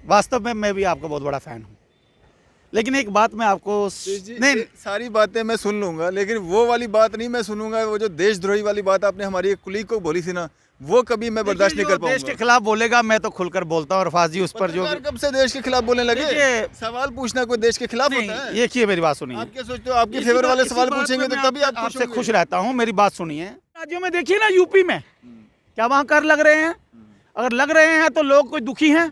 वास्तव में मैं भी आपका बहुत बड़ा फ़ैन हूँ, लेकिन एक बात मैं आपको नहीं, सारी बातें मैं सुन लूंगा, लेकिन वो वाली बात नहीं मैं सुनूंगा। वो जो देशद्रोही वाली बात आपने हमारी एक कुलीग को बोली थी ना, वो कभी मैं बर्दाश्त नहीं कर देश के पाऊंगा। खिलाफ बोलेगा मैं तो खुलकर बोलता हूँ अरफाज जी, उस पर जो पत्रकार कब से देश के खिलाफ बोलने लगे? देखिए, सवाल पूछना कोई देश के खिलाफ नहीं, होता है? देखिए मेरी बात सुनिए। आप क्या सोचते हो, आपके फेवर वाले सवाल पूछेंगे तो तभी आप खुश आपसे होंगे। खुश रहता हूँ, मेरी बात सुनिए। राज्यों में देखिए ना, यूपी में क्या वहाँ कर लग रहे हैं? अगर लग रहे हैं तो लोग कोई दुखी हैं?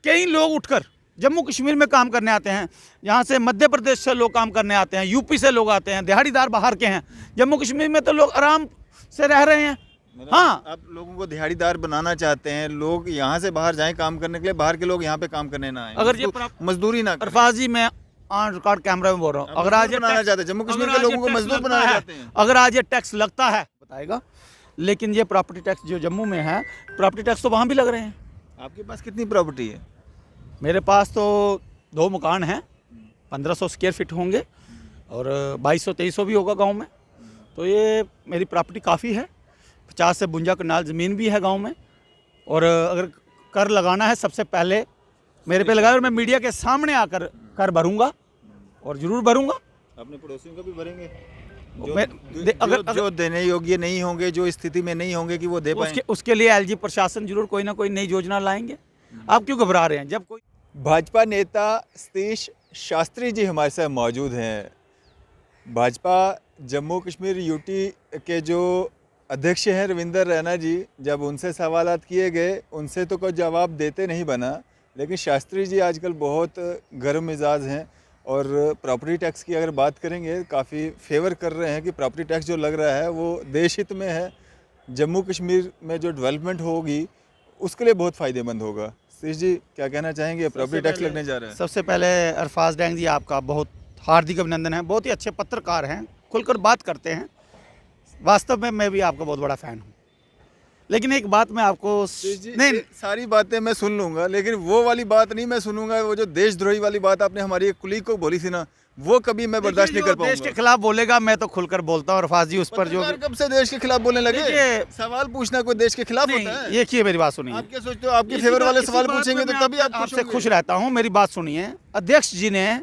कई लोग उठकर जम्मू कश्मीर में काम करने आते हैं, यहाँ से मध्य प्रदेश से लोग काम करने आते हैं, यूपी से लोग आते हैं, दिहाड़ीदार बाहर के हैं। जम्मू कश्मीर में तो लोग आराम से रह रहे हैं। हाँ, आप लोगों को दिहाड़ीदार बनाना चाहते हैं, लोग यहाँ से बाहर जाएं काम करने के लिए, बाहर के लोग यहाँ पे काम करने ना आए, अगर ये मजदूरी ना करें। अरफाज जी, मैं ऑन रिकॉर्ड कैमरा में बोल रहा हूँ, अगर आज ये बनाना चाहते हैं, जम्मू कश्मीर के लोगों को मजदूर बनाना चाहते हैं। अगर आज ये टैक्स लगता है बताएगा, लेकिन ये प्रॉपर्टी टैक्स जो जम्मू में है, प्रॉपर्टी टैक्स तो वहाँ भी लग रहे हैं। आपके पास कितनी प्रॉपर्टी है? मेरे पास तो 2 मकान हैं, 1500 स्क्वायर फीट होंगे और 2200-2300 भी होगा गांव में। तो ये मेरी प्रॉपर्टी काफ़ी है, 50 से 52 कनाल ज़मीन भी है गांव में। और अगर कर लगाना है सबसे पहले मेरे पे लगाया, और मैं मीडिया के सामने आकर कर भरूंगा और ज़रूर भरूंगा। अपने पड़ोसियों का भी भरेंगे अगर जो देने योग्य नहीं होंगे, जो स्थिति में नहीं होंगे कि वो दे पाएं। उसके लिए एलजी प्रशासन जरूर कोई ना कोई नई योजना लाएंगे। आप क्यों घबरा रहे हैं? जब कोई भाजपा नेता सतीश शास्त्री जी हमारे साथ मौजूद हैं। भाजपा जम्मू कश्मीर यूटी के जो अध्यक्ष हैं रविंदर रैना जी, जब उनसे सवालात किए गए, उनसे तो कोई जवाब देते नहीं बना, लेकिन शास्त्री जी आजकल बहुत गर्म मिजाज हैं और प्रॉपर्टी टैक्स की अगर बात करेंगे, काफ़ी फेवर कर रहे हैं कि प्रॉपर्टी टैक्स जो लग रहा है वो देश हित में है, जम्मू कश्मीर में जो डेवलपमेंट होगी उसके लिए बहुत फ़ायदेमंद होगा। सतीश जी क्या कहना चाहेंगे, प्रॉपर्टी टैक्स लगने जा रहा है? सबसे पहले अरफाज डैंग जी, आपका बहुत हार्दिक अभिनंदन है। बहुत ही अच्छे पत्रकार हैं, खुलकर बात करते हैं। वास्तव में मैं भी आपका बहुत बड़ा फ़ैन हूँ, लेकिन एक बात मैं आपको नहीं, सारी बातें मैं सुन लूंगा, लेकिन वो वाली बात नहीं मैं सुनूंगा। वो जो देशद्रोही वाली बात आपने हमारी एक कुलीग को बोली थी ना, वो कभी मैं बर्दाश्त नहीं कर पाऊंगा। देश के खिलाफ बोलेगा मैं तो खुलकर बोलता हूँ अरफाज जी, उस पर जो कब से देश के खिलाफ बोलने लगे? सवाल पूछना कोई देश के खिलाफ होता है? देखिए मेरी बात सुनिए। आप क्या सोचते हो, आपके फेवर वाले सवाल पूछेंगे तो तभी आप आपसे खुश रहता हूँ, मेरी बात सुनिए। अध्यक्ष जी ने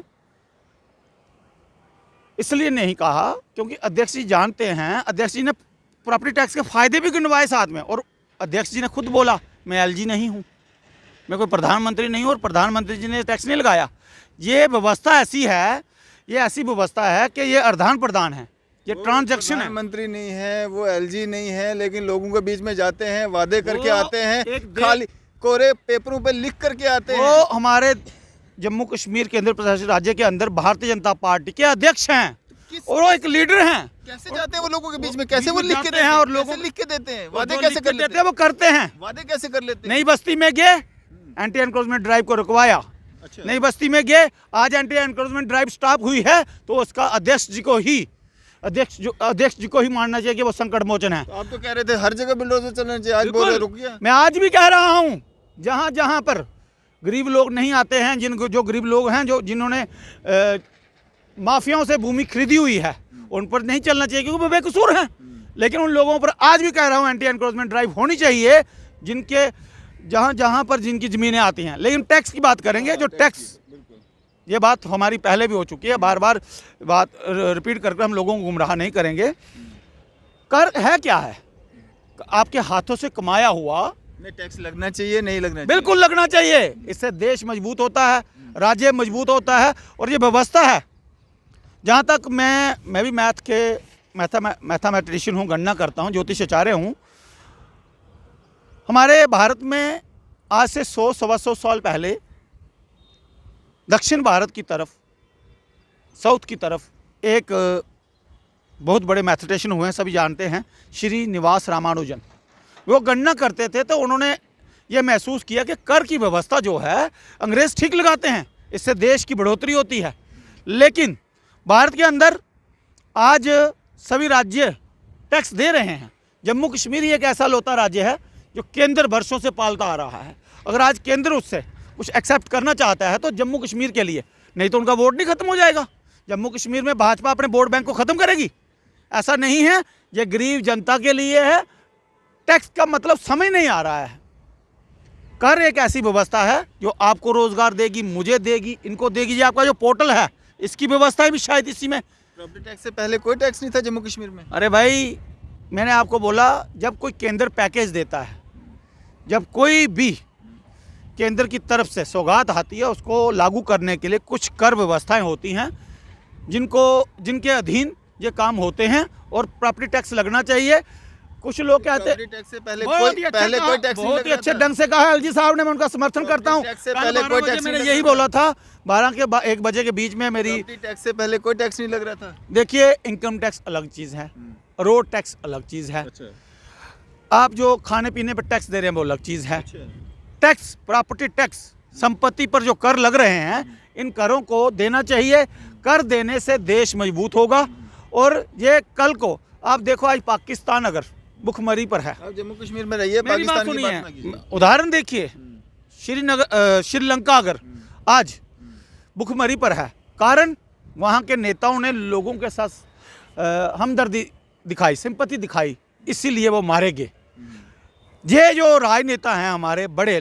इसलिए नहीं कहा क्योंकि अध्यक्ष जी जानते हैं, अध्यक्ष जी ने प्रॉपर्टी टैक्स के फायदे भी गिनवाए साथ में, और अध्यक्ष जी ने खुद बोला मैं एलजी नहीं हूँ, मैं कोई प्रधानमंत्री नहीं हूँ, और प्रधानमंत्री जी ने टैक्स नहीं लगाया। ये व्यवस्था ऐसी है, ये ऐसी व्यवस्था है कि ये अर्धान प्रदान है, ये ट्रांजैक्शन है। प्रधानमंत्री नहीं है, वो एलजी नहीं है, लेकिन लोगों के बीच में जाते हैं, वादे करके आते हैं, खाली कोरे पेपरों पे लिख करके आते हैं। वो हमारे जम्मू कश्मीर केंद्र प्रशासित राज्य के अंदर भारतीय जनता पार्टी के अध्यक्ष हैं और वो एक लीडर हैं। कैसे जाते हैं वो लोगों के बीच में, कैसे वो लिख के देते हैं और लोगों लिख के देते हैं? वादे कैसे कर लेते हैं? वो करते हैं। वादे कैसे कर लेते हैं? नई बस्ती में गए, एंटी एनक्रोचमेंट ड्राइव को रुकवाया। अच्छा। नई बस्ती में गए, आज एंटी एनक्रोचमेंट ड्राइव स्टॉप हुई है, तो उसका अध्यक्ष जी को ही मानना चाहिए कि वो संकट मोचन है। तो आप तो कह रहे थे हर जगह बुलडोजर चलना चाहिए, आज बोल रहे रुक गया। मैं आज भी कह रहा हूँ, जहाँ जहाँ पर गरीब लोग नहीं आते हैं, जो गरीब लोग हैं, जिन्होंने माफियाओं से भूमि खरीदी हुई है, उन पर नहीं चलना चाहिए क्योंकि वो बेकसूर हैं। लेकिन उन लोगों पर आज भी कह रहा हूँ एंटी एनक्रोचमेंट ड्राइव होनी चाहिए, जिनके जहाँ पर जिनकी ज़मीनें आती हैं। लेकिन टैक्स की बात करेंगे, जो टैक्स, ये बात हमारी पहले भी हो चुकी है, बार बार बात रिपीट करके हम लोगों को गुमराह नहीं करेंगे। कर है क्या है? आपके हाथों से कमाया हुआ टैक्स लगना चाहिए, नहीं लगना चाहिए? बिल्कुल लगना चाहिए। इससे देश मजबूत होता है, राज्य मजबूत होता है, और ये व्यवस्था है। जहाँ तक मैं भी मैथमेटिशियन हूँ, गणना करता हूँ, ज्योतिषाचार्य हूँ। हमारे भारत में आज से 100-125 साल पहले दक्षिण भारत की तरफ, साउथ की तरफ एक बहुत बड़े मैथमेटिशियन हुए हैं, सभी जानते हैं, श्रीनिवास रामानुजन। वो गणना करते थे तो उन्होंने ये महसूस किया कि कर की व्यवस्था जो है अंग्रेज़ ठीक लगाते हैं, इससे देश की बढ़ोतरी होती है। लेकिन भारत के अंदर आज सभी राज्य टैक्स दे रहे हैं। जम्मू कश्मीर ही एक ऐसा लौता राज्य है जो केंद्र वर्षों से पालता आ रहा है। अगर आज केंद्र उससे कुछ एक्सेप्ट करना चाहता है तो जम्मू कश्मीर के लिए, नहीं तो उनका वोट नहीं खत्म हो जाएगा। जम्मू कश्मीर में भाजपा अपने वोट बैंक को ख़त्म करेगी, ऐसा नहीं है। ये गरीब जनता के लिए है। टैक्स का मतलब समझ नहीं आ रहा है। कर एक ऐसी व्यवस्था है जो आपको रोजगार देगी, मुझे देगी, इनको देगी। ये आपका जो पोर्टल है इसकी व्यवस्था भी शायद इसी में। प्रॉपर्टी टैक्स से पहले कोई टैक्स नहीं था जम्मू कश्मीर में। अरे भाई, मैंने आपको बोला, जब कोई केंद्र पैकेज देता है, जब कोई भी केंद्र की तरफ से सौगात आती है, उसको लागू करने के लिए कुछ कर व्यवस्थाएं होती हैं जिनके अधीन ये काम होते हैं, और प्रॉपर्टी टैक्स लगना चाहिए। कुछ लोग कहते हैं प्रॉपर्टी टैक्स से पहले बहुत कोई ही अच्छा पहले कहा, कोई टैक्स नहीं बहुत लग ही रहा अच्छे था। ढंग से कहा एलजी साहब ने, मैं उनका समर्थन करता हूँ। टैक्स से कल पहले 12 कोई बजे टैक्स मैंने नहीं यही लग बोला था, 12 के 1 बजे के बीच में मेरी। प्रॉपर्टी टैक्स से पहले कोई टैक्स नहीं लग रहा था। देखिए, इनकम टैक्स अलग चीज़ है, रोड टैक्स अलग चीज़ है, अच्छा आप जो खाने पीने पर टैक्स दे रहे हैं वो अलग चीज़ है। अच्छा टैक्स, प्रॉपर्टी टैक्स, संपत्ति पर जो कर लग रहे हैं, इन करों को देना चाहिए। कर देने से देश मजबूत होगा। और ये कल को आप देखो, आज पाकिस्तान अगर भुखमरी पर है, आप जम्मू कश्मीर में रहिए, मेरी बात पाकिस्तान की बात ना सुनिए, कीजिए। उदाहरण देखिए, श्रीलंका अगर आज भुखमरी पर है, कारण वहाँ के नेताओं ने लोगों के साथ हमदर्दी दिखाई, सिंपैथी दिखाई, इसीलिए वो मारे गए। ये जो राजनेता हैं, हमारे बड़े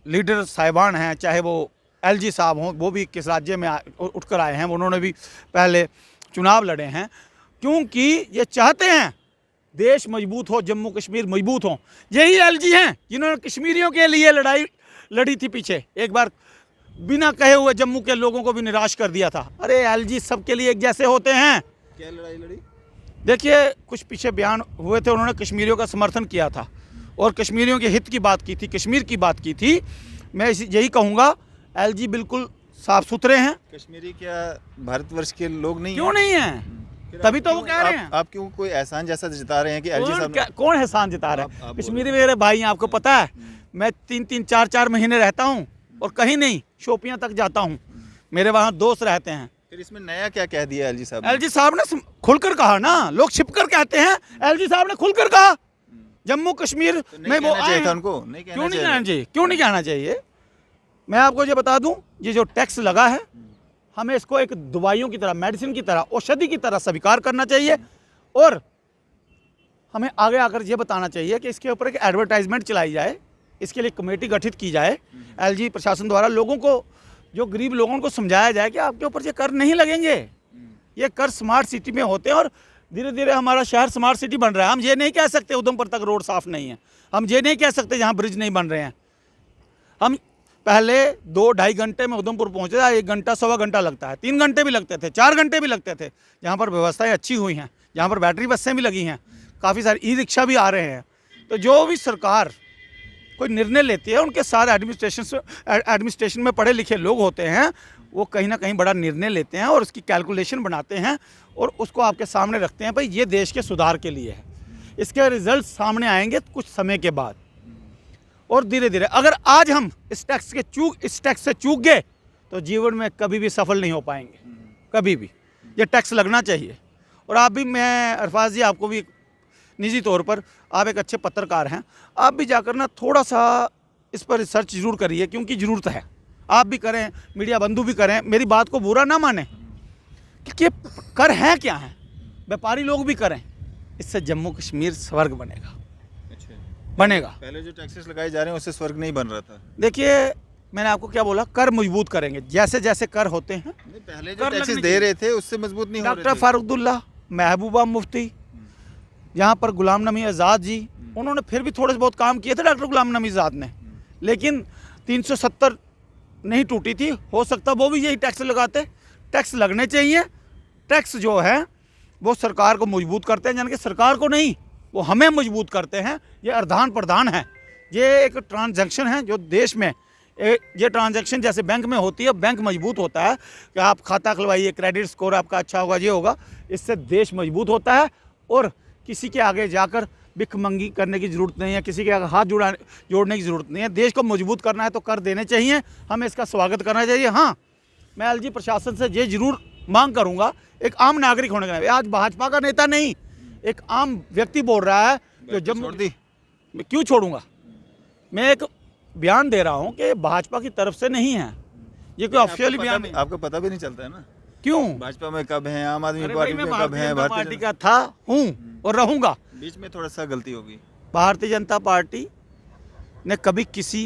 लीडर साहिबान हैं, चाहे वो एलजी साहब हों, वो भी किस राज्य में उठकर आए हैं, उन्होंने भी पहले चुनाव लड़े हैं, क्योंकि ये चाहते हैं देश मजबूत हो, जम्मू कश्मीर मजबूत हो। यही एलजी हैं जिन्होंने कश्मीरियों के लिए लड़ाई लड़ी थी पीछे, एक बार बिना कहे हुए जम्मू के लोगों को भी निराश कर दिया था। अरे एलजी सबके लिए एक जैसे होते हैं। क्या लड़ाई लड़ी? देखिए, कुछ पीछे बयान हुए थे, उन्होंने कश्मीरियों का समर्थन किया था और कश्मीरियों के हित की बात की थी, कश्मीर की बात की थी। मैं यही कहूँगा, एलजी बिल्कुल साफ सुथरे हैं। कश्मीरी क्या भारतवर्ष के लोग नहीं क्यों हैं? नहीं है? फिर तभी आप तो वो क्यों- कह रहे हैं। आप क्यों कोई एहसान जैसा जता रहे हैं कि एलजी साहब ने- कौन एहसान जता रहा है? आप कश्मीरी मेरे भाई हैं, आपको पता है, मैं 3-3, 4-4 महीने रहता हूँ और कहीं नहीं, शोपियाँ तक जाता हूँ, मेरे वहाँ दोस्त रहते हैं। फिर इसमें नया क्या कह दिया एलजी साहब ने? एलजी साहब ने खुलकर कहा ना, लोग छिपकर कहते हैं, एलजी साहब ने खुलकर कहा जम्मू कश्मीर तो नहीं में वो कहना चाहिए आए था हैं। उनको, नहीं कहना क्यों नहीं चाहिए कहना चाहिए? क्यों नहीं कहना चाहिए? मैं आपको ये बता दूं, ये जो टैक्स लगा है, हमें इसको एक दवाइयों की तरह, मेडिसिन की तरह, औषधि की तरह स्वीकार करना चाहिए। और हमें आगे आकर ये बताना चाहिए कि इसके ऊपर एक एडवर्टाइजमेंट चलाई जाए, इसके लिए कमेटी गठित की जाए एलजी प्रशासन द्वारा, लोगों को, जो गरीब लोगों को समझाया जाए कि आपके ऊपर ये कर नहीं लगेंगे, ये कर स्मार्ट सिटी में होते हैं। और धीरे धीरे हमारा शहर स्मार्ट सिटी बन रहा है। हम ये नहीं कह सकते उधमपुर तक रोड साफ नहीं है, हम ये नहीं कह सकते यहाँ ब्रिज नहीं बन रहे हैं। हम पहले 2-2.5 घंटे में उधमपुर पहुँचे था, 1 घंटा 1.25 घंटा लगता है, 3 घंटे भी लगते थे, 4 घंटे भी लगते थे। जहाँ पर व्यवस्थाएं अच्छी हुई हैं, जहाँ पर बैटरी बसें भी लगी हैं, काफ़ी सारे ई रिक्शा भी आ रहे हैं। तो जो भी सरकार कोई निर्णय लेती है, उनके सारे एडमिनिस्ट्रेशन में पढ़े लिखे लोग होते हैं, वो कहीं ना कहीं बड़ा निर्णय लेते हैं और उसकी कैलकुलेशन बनाते हैं और उसको आपके सामने रखते हैं, भाई ये देश के सुधार के लिए है। इसके रिजल्ट सामने आएंगे कुछ समय के बाद। और धीरे धीरे अगर आज हम इस टैक्स से चूक गए तो जीवन में कभी भी सफल नहीं हो पाएंगे, कभी भी। ये टैक्स लगना चाहिए। और आप भी, मैं अरफाज जी आपको भी निजी तौर पर, आप एक अच्छे पत्रकार हैं, आप भी जाकर ना थोड़ा सा इस पर रिसर्च जरूर करिए, क्योंकि ज़रूरत है। आप भी करें, मीडिया बंधु भी करें, मेरी बात को बुरा ना माने, कि कर हैं क्या हैं, व्यापारी लोग भी करें। इससे जम्मू कश्मीर स्वर्ग बनेगा, बनेगा। पहले जो टैक्सेस लगाए जा रहे हैं उससे स्वर्ग नहीं बन रहा था। देखिए, मैंने आपको क्या बोला, कर मजबूत करेंगे, जैसे जैसे कर होते हैं। नहीं, पहले जो कर टैक्सेस लगने दे रहे थे उससे मजबूत नहीं हो रहे डॉक्टर थे। फारूकुल्लाह, महबूबा मुफ्ती, यहाँ पर गुलाम नबी आज़ाद जी, उन्होंने फिर भी थोड़े बहुत काम किए थे, डॉक्टर गुलाम नबी आज़ाद ने, लेकिन 370 नहीं टूटी थी। हो सकता वो भी यही टैक्स लगाते। टैक्स लगने चाहिए। टैक्स जो है वो सरकार को मजबूत करते हैं, यानी कि सरकार को नहीं, वो हमें मजबूत करते हैं। ये आदान प्रदान है, ये एक ट्रांजैक्शन है जो देश में, ये ट्रांजैक्शन जैसे बैंक में होती है, बैंक मजबूत होता है कि आप खाता खुलवाइए, क्रेडिट स्कोर आपका अच्छा होगा, ये होगा, इससे देश मजबूत होता है। और किसी के आगे जाकर भिखमंगी करने की ज़रूरत नहीं है, किसी के आगे हाथ जोड़ने की ज़रूरत नहीं है। देश को मजबूत करना है तो कर देने चाहिए, हमें इसका स्वागत करना चाहिए। हाँ, मैं एलजी प्रशासन से ये ज़रूर मांग करूँगा, एक आम नागरिक होने का, आज भाजपा का नेता नहीं, एक आम व्यक्ति बोल रहा है जो जम्मू, मैं क्यों छोड़ूंगा? मैं एक बयान दे रहा हूँ कि भाजपा की तरफ से नहीं है, ये कोई ऑफिशियली बयान नहीं। आपको पता भी नहीं चलता है ना क्यों? भाजपा में कब है, आम आदमी अरे पार्टी भाई, में मैं कब है, भारतीय जनता भारतीय पार्टी का था, हूँ और रहूँगा। बीच में थोड़ा सा गलती होगी। भारतीय जनता पार्टी ने कभी किसी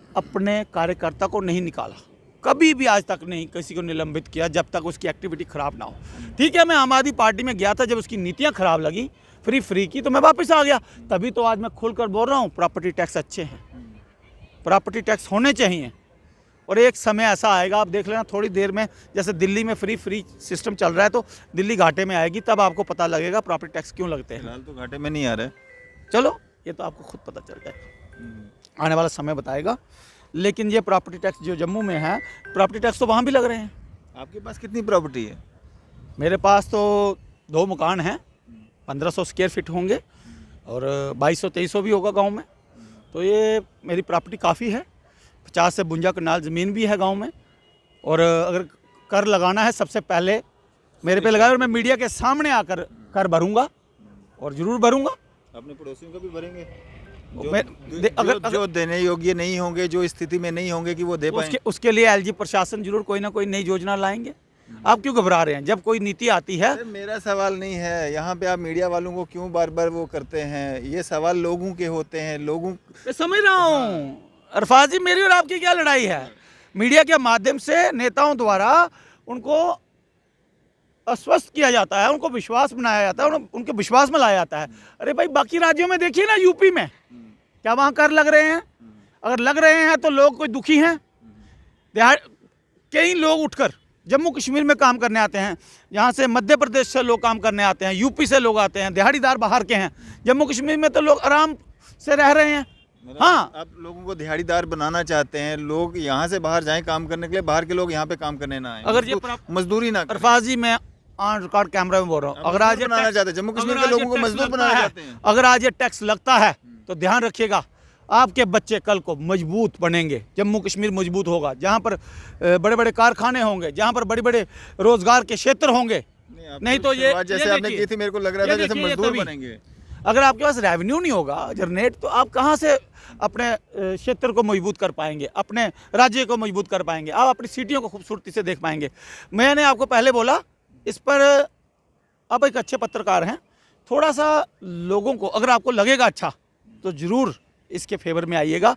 अपने कार्यकर्ता को नहीं निकाला, कभी भी आज तक नहीं किसी को निलंबित किया जब तक उसकी एक्टिविटी खराब ना हो। ठीक है, मैं आम आदमी पार्टी में गया था जब उसकी नीतियां खराब लगी फ्री की, तो मैं वापस आ गया। तभी तो आज मैं खुलकर बोल रहा हूँ प्रॉपर्टी टैक्स अच्छे हैं, प्रॉपर्टी टैक्स होने चाहिए। और एक समय ऐसा आएगा, आप देख लेना थोड़ी देर में, जैसे दिल्ली में फ्री सिस्टम चल रहा है, तो दिल्ली घाटे में आएगी, तब आपको पता लगेगा प्रॉपर्टी टैक्स क्यों लगते हैं। फिलहाल तो घाटे में नहीं आ रहा है। चलो ये तो आपको खुद पता चल जाएगा, आने वाला समय बताएगा। लेकिन ये प्रॉपर्टी टैक्स जो जम्मू में है, प्रॉपर्टी टैक्स तो वहाँ भी लग रहे हैं। आपके पास कितनी प्रॉपर्टी है? मेरे पास तो 2 मकान हैं, 1500 स्क्वायर फीट होंगे और 2200-2300 भी होगा गांव में। तो ये मेरी प्रॉपर्टी काफ़ी है, 50 से 52 कनाल ज़मीन भी है गांव में। और अगर कर लगाना है सबसे पहले मेरे पे लगाए, और मैं मीडिया के सामने आकर कर भरूंगा और ज़रूर भरूंगा। अपने पड़ोसियों का भी भरेंगे? जो देने योग्य नहीं होंगे, जो स्थिति में नहीं होंगे कि वो दे पाएं, उसके लिए एलजी प्रशासन जरूर कोई ना कोई नई योजना लाएंगे। आप क्यों घबरा रहे हैं? जब कोई नीति आती है। मेरा सवाल नहीं है, यहाँ पे आप मीडिया वालों को क्यों बार बार वो करते हैं? ये सवाल लोगों के होते हैं, लोगों। मैं समझ रहा हूँ अरफाज जी, मेरी और आपकी क्या लड़ाई है? मीडिया के माध्यम से नेताओं द्वारा उनको आश्वस्त किया जाता है, उनको विश्वास बनाया जाता है, उनके विश्वास में लाया जाता है। अरे भाई, बाकी राज्यों में देखिए ना, यूपी में क्या वहाँ कर लग रहे हैं? अगर लग रहे हैं तो लोग कोई दुखी हैं? कई लोग उठकर जम्मू कश्मीर में काम करने आते हैं, यहाँ से मध्य प्रदेश से लोग काम करने आते हैं, यूपी से लोग आते हैं, दिहाड़ीदार बाहर के हैं। जम्मू कश्मीर में तो लोग आराम से रह रहे हैं। हाँ, आप लोगों को दिहाड़ीदार बनाना चाहते हैं, लोग यहाँ से बाहर जाएं काम करने के लिए, बाहर के लोग यहाँ पे काम करने ना आए, अगर ये मजदूरी ना करें। अरफाज जी, मैं ऑन रिकॉर्ड कैमरा में बोल रहा हूँ, अगर आज ये बनाना चाहते हैं, जम्मू कश्मीर के लोगों को मजदूर बनाना चाहते हैं, अगर आज ये टैक्स लगता है तो ध्यान रखिएगा, आपके बच्चे कल को मजबूत बनेंगे। जम्मू कश्मीर मजबूत होगा, जहाँ पर बड़े बड़े कारखाने होंगे, जहाँ पर बड़े बड़े रोजगार के क्षेत्र होंगे। नहीं तो ये जैसे आपने की थी, मेरे को लग रहा था जैसे मजदूर बनेंगे। अगर आपके पास रेवेन्यू नहीं होगा जनरेट, तो आप कहाँ से अपने क्षेत्र को मजबूत कर पाएंगे, अपने राज्य को मजबूत कर पाएंगे, आप अपनी सिटियों को खूबसूरती से देख पाएंगे। मैंने आपको पहले बोला, इस पर आप एक अच्छे पत्रकार हैं, थोड़ा सा लोगों को, अगर आपको लगेगा अच्छा तो ज़रूर इसके फेवर में आइएगा,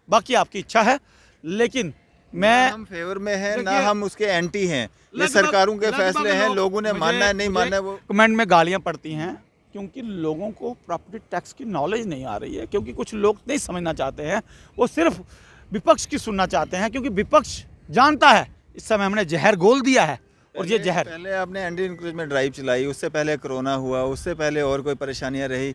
बाकी आपकी इच्छा है। लेकिन मैं, हम फेवर में हैं ना हम उसके एंटी हैं, ये सरकारों के फैसले हैं, लोगों ने मानना है नहीं मानना है। वो कमेंट में गालियां पड़ती हैं क्योंकि लोगों को प्रॉपर्टी टैक्स की नॉलेज नहीं आ रही है, क्योंकि कुछ लोग नहीं समझना चाहते हैं, वो सिर्फ विपक्ष की सुनना चाहते हैं, क्योंकि विपक्ष जानता है इस समय हमने जहर घोल दिया है। और ये जहर, पहले आपने एंटी इंक्रोचमेंट ड्राइव चलाई, उससे पहले कोरोना हुआ, उससे पहले और कोई परेशानियां रही।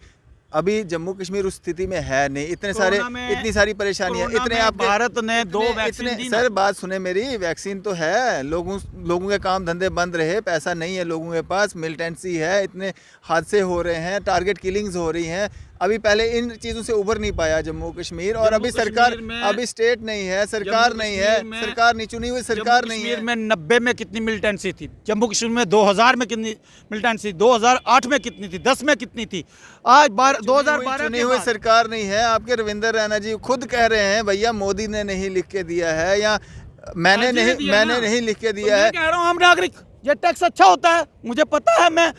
अभी जम्मू कश्मीर उस स्थिति में है नहीं, इतने सारे, इतनी सारी परेशानियां, इतने आप भारत ने 2 वैक्सीन दी। सर बात सुने मेरी, वैक्सीन तो है, लोगों के काम धंधे बंद रहे, पैसा नहीं है लोगों के पास, मिलिटेंसी है, इतने हादसे हो रहे हैं, टारगेट किलिंग्स हो रही हैं। अभी पहले इन चीज़ों से उभर नहीं पाया जम्मू कश्मीर, और अभी सरकार, अभी स्टेट नहीं है, सरकार नहीं है, सरकार नहीं चुनी हुई सरकार नहीं है। कश्मीर में 90 में कितनी मिलिटेंसी थी? जम्मू कश्मीर में 2000 में कितनी मिलिटेंसी? 2008 में कितनी थी? 10 में कितनी थी? आज 2012 चुनी हुई सरकार नहीं है। आपके रविंदर रैना जी खुद कह रहे हैं, भैया मोदी ने नहीं लिख के दिया है, या मैंने नहीं लिख के दिया है। कह रहा हूँ आम नागरिक, ये टैक्स अच्छा होता है, मुझे पता है, मैं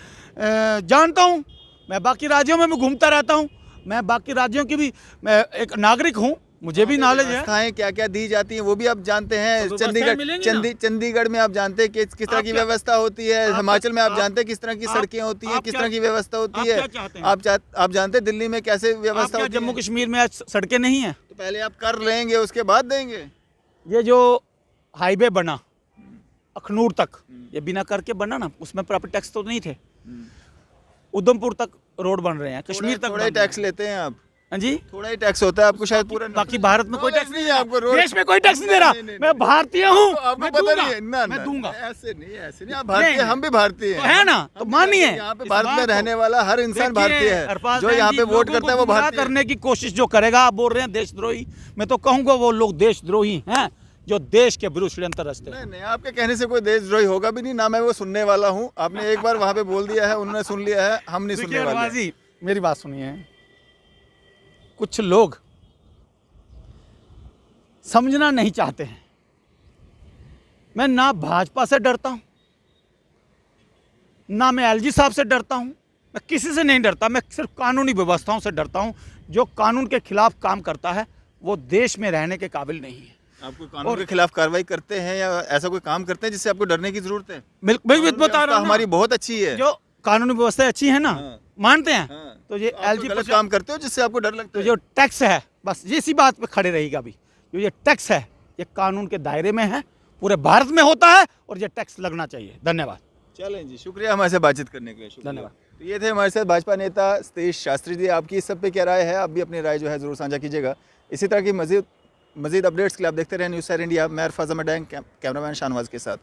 जानता हूँ, मैं बाकी राज्यों में भी घूमता रहता हूँ, मैं बाकी राज्यों की भी मैं एक नागरिक हूँ, मुझे भी नॉलेज है। व्यवस्थाएं क्या क्या दी जाती हैं वो भी आप जानते हैं। चंडीगढ़ में आप जानते हैं किस तरह की व्यवस्था होती है, हिमाचल में आप जानते हैं किस तरह की सड़कें होती हैं, किस तरह की व्यवस्था होती है। आप जानते हैं दिल्ली में कैसे व्यवस्था होती है। जम्मू कश्मीर में आज सड़कें नहीं है, तो पहले आप कर लेंगे उसके बाद देंगे। ये जो हाईवे बना अखनूर तक, ये बिना करके बना ना, उसमें प्रॉपर्टी टैक्स तो नहीं थे। उधमपुर तक रोड बन रहे हैं, कश्मीर तक थोड़ा ही टैक्स लेते हैं आप। हाँ जी, थोड़ा ही टैक्स होता है आपको शायद पूरा। बाकी भारत में कोई टैक्स नहीं है आपको, देश में कोई टैक्स नहीं दे रहा। मैं भारतीय हूँ, आपको पता नहीं है ना? मैं दूंगा। ऐसे नहीं, आप भारतीय, हम भी भारतीय हैं, है ना? तो मानिए, यहाँ पे भारत में रहने वाला हर इंसान भारतीय है, जो यहाँ पे वोट करता है वो भारतीय करने की कोशिश जो करेगा। आप बोल रहे हैं देशद्रोही, मैं तो कहूँगा वो लोग देशद्रोही हैं जो देश के विरुद्ध षड्यंत्र रचते हैं। नहीं, आपके कहने से कोई देशद्रोही होगा भी नहीं, ना मैं वो सुनने वाला हूँ। आपने एक बार वहाँ पे बोल दिया है, उन्होंने सुन लिया है, हम नहीं सुनने वाले। मेरी बात सुनिए, कुछ लोग समझना नहीं चाहते हैं। मैं ना भाजपा से डरता हूं, ना मैं एलजी साहब से डरता हूं, मैं किसी से नहीं डरता। मैं सिर्फ कानूनी व्यवस्थाओं से डरता हूं। जो कानून के खिलाफ काम करता है वो देश में रहने के काबिल नहीं है। आप कोई कानून के खिलाफ कार्रवाई करते हैं या ऐसा कोई काम करते हैं जिससे आपको डरने की जरूरत है? बिल्कुल मैं कानून बता रहा व्यवस्था हूँ हमारी ना, जो बहुत अच्छी है। जो कानूनी व्यवस्था अच्छी है ना, हाँ। मानते हैं, हाँ। तो ये आप कोई एलजी गलत काम करते हो जिससे आपको डर लगता तो है? जो टैक्स है, बस इसी बात पे खड़े रहेगा अभी। जो ये टैक्स है, ये कानून के दायरे में है, पूरे भारत में होता है और ये टैक्स लगना चाहिए। धन्यवाद। चलें जी, शुक्रिया हमारे साथ बातचीत करने के लिए। शुक्रिया। धन्यवाद। तो ये थे हमारे साथ भाजपा नेता सतीश शास्त्री जी। आपकी इस सब पे क्या राय है? आप भी अपनी राय जो है ज़रूर साझा कीजिएगा। इसी तरह की मज़ीद अपडेट्स के लिए आप देखते रहें न्यूज़ सैर इंडिया। मैं अरफाज अहमद डैंग, कैमरामैन शाहनवाज के साथ।